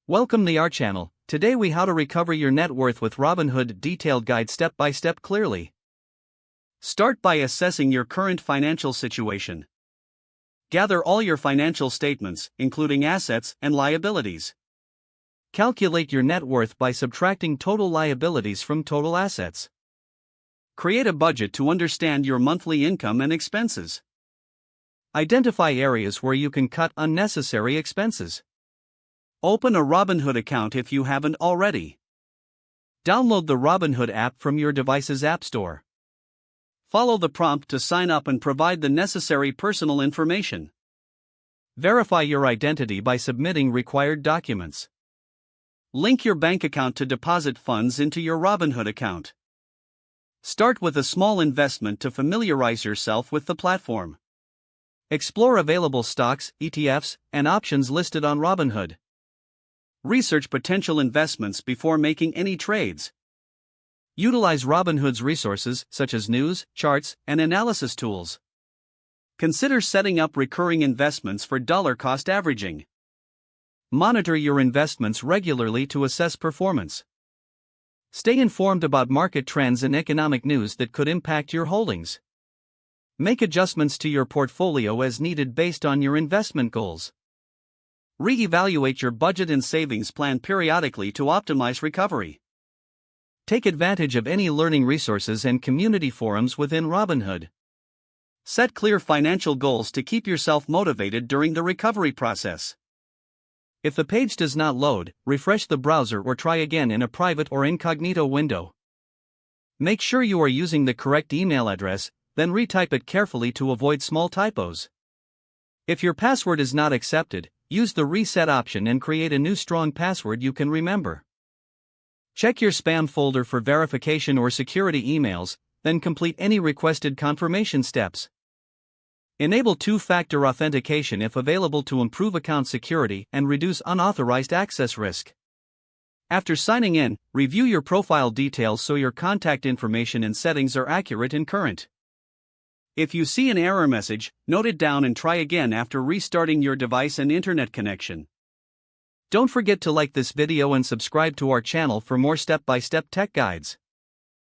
Welcome to our channel. Today we how to recover your net worth with Robinhood detailed guide step by step clearly. Start by assessing your current financial situation. Gather all your financial statements, including assets and liabilities. Calculate your net worth by subtracting total liabilities from total assets. Create a budget to understand your monthly income and expenses. Identify areas where you can cut unnecessary expenses. Open a Robinhood account if you haven't already. Download the Robinhood app from your device's app store. Follow the prompt to sign up and provide the necessary personal information. Verify your identity by submitting required documents. Link your bank account to deposit funds into your Robinhood account. Start with a small investment to familiarize yourself with the platform. Explore available stocks, ETFs, and options listed on Robinhood. Research potential investments before making any trades. Utilize Robinhood's resources such as news, charts, and analysis tools. Consider setting up recurring investments for dollar cost averaging. Monitor your investments regularly to assess performance. Stay informed about market trends and economic news that could impact your holdings. Make adjustments to your portfolio as needed based on your investment goals. Re-evaluate your budget and savings plan periodically to optimize recovery. Take advantage of any learning resources and community forums within Robinhood. Set clear financial goals to keep yourself motivated during the recovery process. If the page does not load, refresh the browser or try again in a private or incognito window. Make sure you are using the correct email address, then retype it carefully to avoid small typos. If your password is not accepted, use the reset option and create a new strong password you can remember. Check your spam folder for verification or security emails, then complete any requested confirmation steps. Enable two-factor authentication if available to improve account security and reduce unauthorized access risk. After signing in, review your profile details so your contact information and settings are accurate and current. If you see an error message, note it down and try again after restarting your device and internet connection. Don't forget to like this video and subscribe to our channel for more step-by-step tech guides.